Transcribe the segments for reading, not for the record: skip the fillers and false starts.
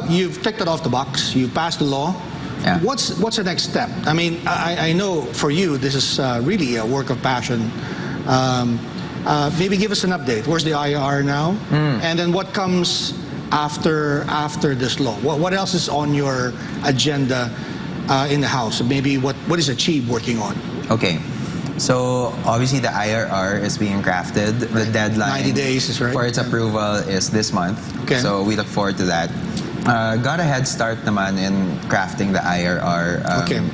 You've ticked it off the box. You've passed the law. Yeah. What's the next step? I mean, I know for you this is really a work of passion. Maybe give us an update. Where's the IR now? And then what comes after this law? What else is on your agenda in the House? Maybe what is Achieve working on? Okay. So obviously the IRR is being crafted. The deadline 90 days is right. for its approval is this month. Okay. So we look forward to that. Got a head start naman in crafting the IRR.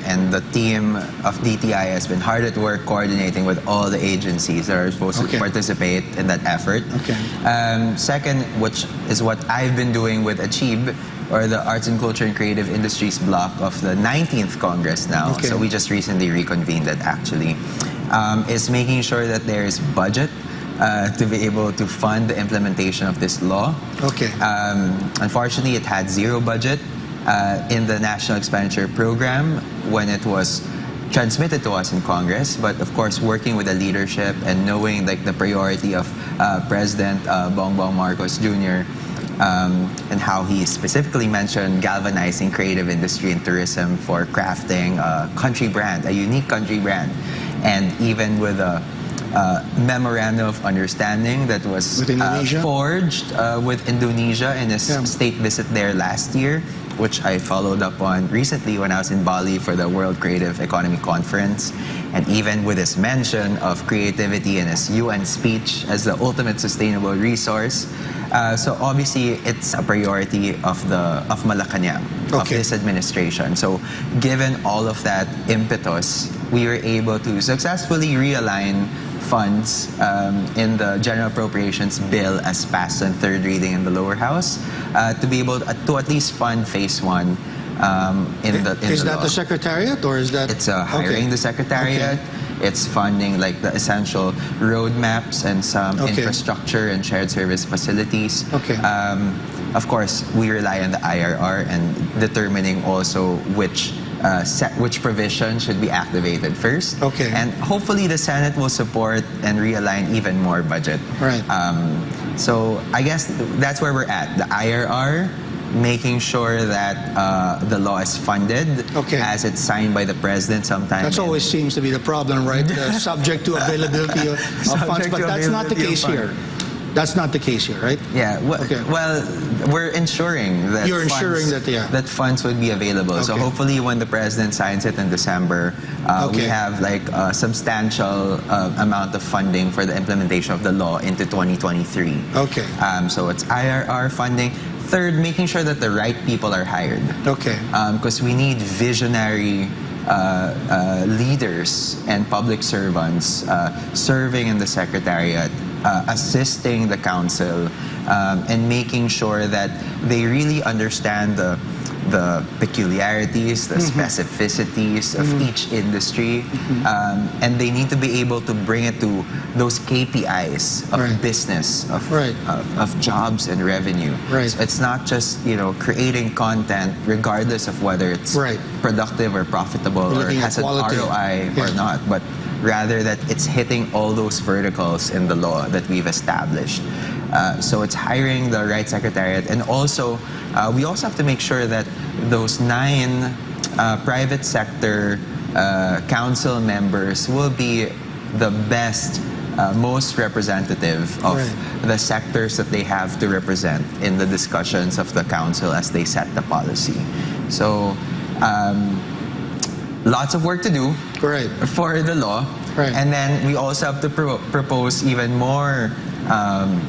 And the team of DTI has been hard at work coordinating with all the agencies that are supposed to participate in that effort. Second, which is what I've been doing with Achieve, or the Arts and Culture and Creative Industries block of the 19th Congress now. So we just recently reconvened it actually. Is making sure that there is budget to be able to fund the implementation of this law. Unfortunately, it had zero budget in the National Expenditure Program when it was transmitted to us in Congress. But of course, working with the leadership and knowing like the priority of President Bongbong Marcos Jr. And how he specifically mentioned galvanizing creative industry and tourism for crafting a country brand, a unique country brand. And even with a memorandum of understanding that was forged with Indonesia in his state visit there last year, which I followed up on recently when I was in Bali for the World Creative Economy Conference. And even with his mention of creativity in his UN speech as the ultimate sustainable resource. So obviously it's a priority of Malacanang, of this administration. So given all of that impetus, we were able to successfully realign funds in the General Appropriations Bill as passed on third reading in the lower house to be able to at least fund phase 1 in the Is that law. the Secretariat or is that? It's hiring the Secretariat. It's funding like the essential roadmaps and some infrastructure and shared service facilities. Of course, we rely on the IRR and determining also which provision should be activated first. And hopefully the Senate will support and realign even more budget. So I guess that's where we're at. The IRR, making sure that the law is funded as it's signed by the president sometime. That always seems to be the problem, right? Subject to availability of funds, but that's not the case here. That's not the case here, right? Yeah. Well, we're ensuring that that funds would be available. So hopefully, when the president signs it in December, we have like a substantial amount of funding for the implementation of the law into 2023. So it's IRR funding. Third, making sure that the right people are hired. Because we need visionary leaders and public servants serving in the Secretariat, assisting the Council, and making sure that they really understand the peculiarities, the specificities of each industry, and they need to be able to bring it to those KPIs of business, of jobs and revenue. So it's not just creating content regardless of whether it's productive or profitable or has an ROI or not, but rather that it's hitting all those verticals in the law that we've established. So it's hiring the right Secretariat, and also we also have to make sure that those 9 private sector council members will be the best, most representative of the sectors that they have to represent in the discussions of the council as they set the policy. So lots of work to do for the law. And then we also have to propose even more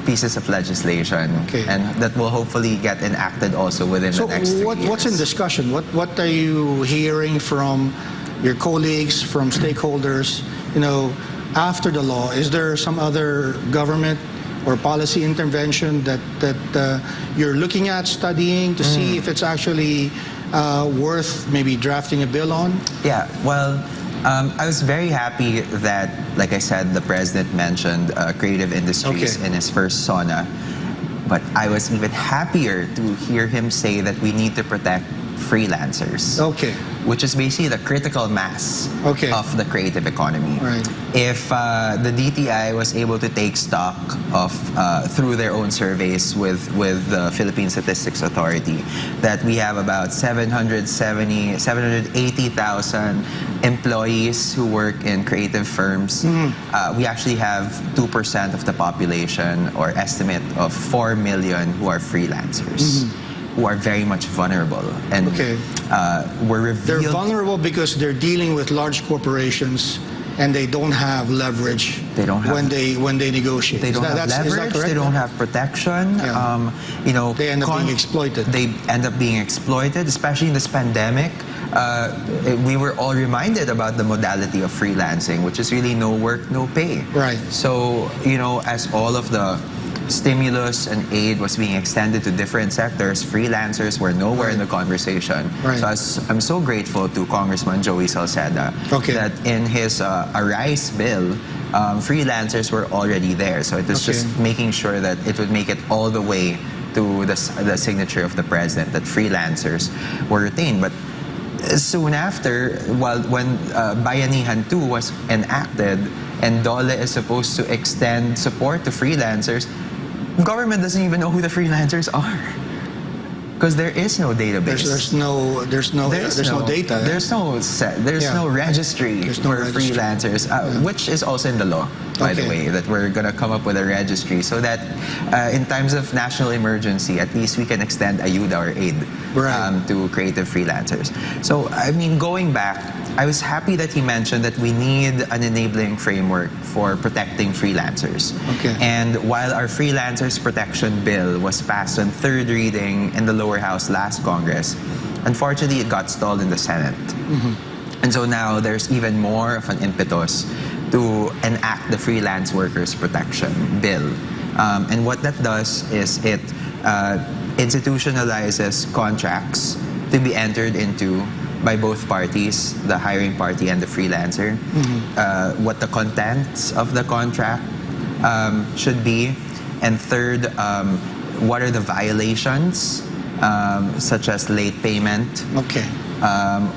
pieces of legislation, and that will hopefully get enacted also within the next 3 years. What's in discussion? What are you hearing from your colleagues, from stakeholders? After the law, is there some other government or policy intervention that you're looking at, studying to see if it's actually worth maybe drafting a bill on? Yeah, well, I was very happy that, like I said, the president mentioned creative industries in his first SONA. But I was even happier to hear him say that we need to protect freelancers. Okay. Which is basically the critical mass of the creative economy. Right. If the DTI was able to take stock of, through their own surveys with the Philippine Statistics Authority, that we have about 780,000 employees who work in creative firms, we actually have 2% of the population, or estimate of 4 million, who are freelancers. Who are very much vulnerable, and were revealed. They're vulnerable because they're dealing with large corporations, and they don't have leverage. They don't have when they negotiate. They don't have leverage. They don't have protection. Yeah. They end up being exploited. They end up being exploited, especially in this pandemic. We were all reminded about the modality of freelancing, which is really no work, no pay. Right. So as all of the stimulus and aid was being extended to different sectors, freelancers were nowhere in the conversation. Right. So I'm so grateful to Congressman Joey Salceda that in his Arise bill, freelancers were already there. So it was just making sure that it would make it all the way to the signature of the president, that freelancers were retained. But soon after, when Bayanihan II was enacted, and DOLE is supposed to extend support to freelancers, government doesn't even know who the freelancers are, because there is no database. There's no data. There's no registry for freelancers, which is also in the law, by the way, that we're going to come up with a registry so that in times of national emergency, at least we can extend ayuda or aid to creative freelancers. So, I mean, going back, I was happy that he mentioned that we need an enabling framework for protecting freelancers. And while our freelancers protection bill was passed on third reading in the lower house last Congress, unfortunately it got stalled in the Senate. And so now there's even more of an impetus to enact the freelance workers protection bill. And what that does is it institutionalizes contracts to be entered into by both parties, the hiring party and the freelancer, what the contents of the contract should be, and third, what are the violations, such as late payment,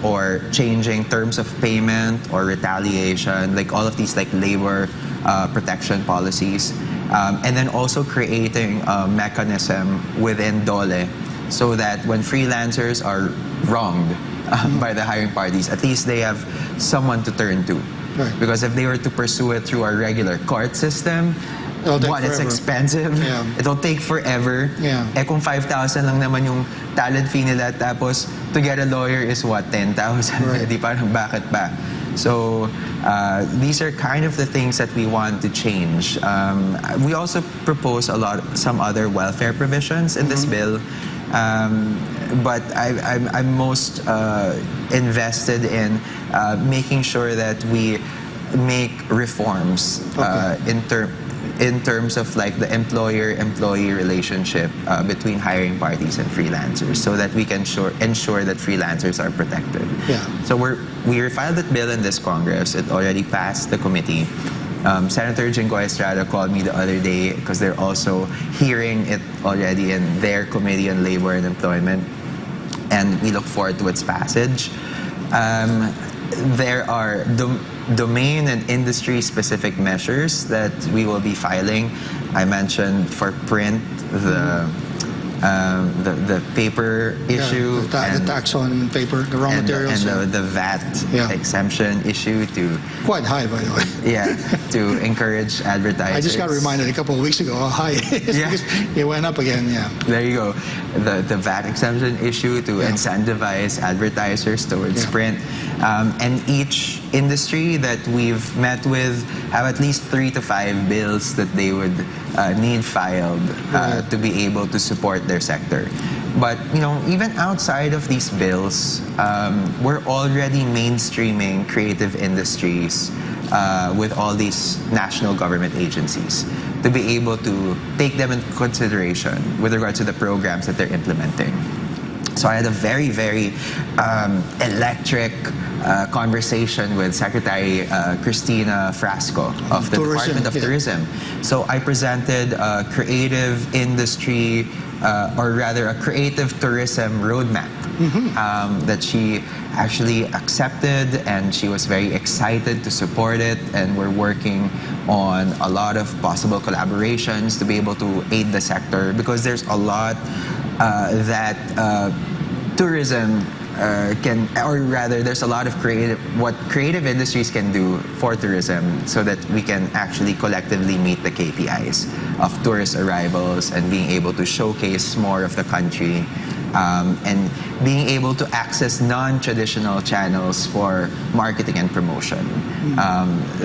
or changing terms of payment, or retaliation, like all of these like labor protection policies, and then also creating a mechanism within DOLE so that when freelancers are wronged by the hiring parties, at least they have someone to turn to. Because if they were to pursue it through our regular court system, one, it's expensive. It'll take forever. Eh kung 5,000 lang naman yung talent fee nila, tapos to get a lawyer is what, 10,000? Di parang bakit ba? So these are kind of the things that we want to change. We also propose some other welfare provisions in this bill. But I'm most invested in making sure that we make reforms in terms of like the employer-employee relationship between hiring parties and freelancers, so that we can ensure that freelancers are protected. So we refiled that bill in this Congress. It already passed the committee. Senator Jinggoy Estrada called me the other day because they're also hearing it already in their Committee on Labor and Employment, and we look forward to its passage. There are domain and industry-specific measures that we will be filing. I mentioned for print the paper issue, the tax on paper, the raw materials, and the VAT exemption issue quite high, by the way. To encourage advertisers. I just got reminded a couple of weeks ago how high it is. It went up again. There you go. The VAT exemption issue to incentivize advertisers towards print, and each industry that we've met with have at least 3 to 5 bills that they would need filed to be able to support their sector. But even outside of these bills, we're already mainstreaming creative industries with all these national government agencies to be able to take them into consideration with regards to the programs that they're implementing. So I had a very, very electric conversation with Secretary Cristina Frasco of the Department of Tourism. So I presented a creative industry or rather a creative tourism roadmap that she actually accepted, and she was very excited to support it, and we're working on a lot of possible collaborations to be able to aid the sector, because there's a lot that tourism can, or rather there's a lot of what creative industries can do for tourism, so that we can actually collectively meet the KPIs of tourist arrivals and being able to showcase more of the country, and being able to access non-traditional channels for marketing and promotion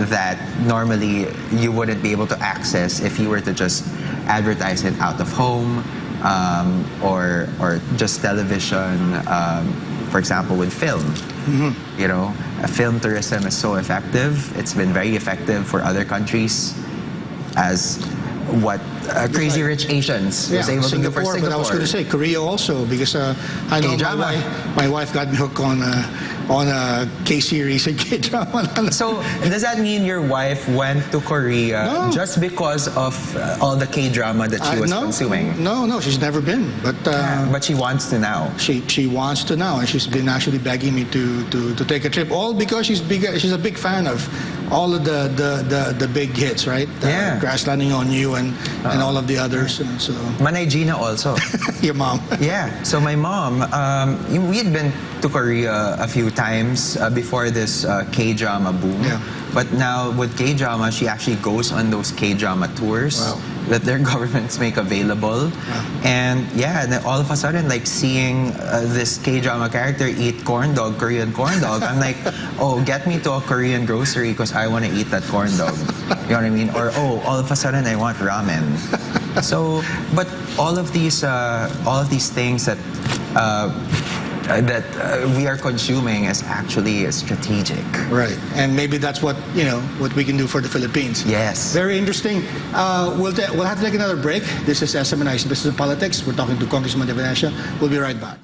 that normally you wouldn't be able to access if you were to just advertise it out of home, or just television. For example, with film, you know, film tourism is so effective. It's been very effective for other countries, as what Crazy Rich Asians was able to do for Singapore. But I was going to say Korea also, because I know my wife got me hooked on a K-series and K-drama. So does that mean your wife went to Korea just because of all the K-drama that she was consuming? No, she's never been. But she wants to now. She wants to now, and she's been actually begging me to take a trip. All because she's a big fan of all of the big hits, right? Crash Landing on You and all of the others. And so Manay Gina also. Your mom. Yeah. So my mom, we had been to Korea a few times before this K-drama boom. Yeah. But now with K-drama, she actually goes on those K-drama tours that their governments make available. And then all of a sudden, like seeing this K-drama character eat corn dog, Korean corn dog, I'm like, oh, get me to a Korean grocery because I want to eat that corn dog. You know what I mean? Or, oh, all of a sudden I want ramen. So, but all of these things that we are consuming is actually strategic. Right, and maybe that's what we can do for the Philippines. Yes. Very interesting. We'll have to take another break. This is SMNI's Business and Politics. We're talking to Congressman de Venecia. We'll be right back.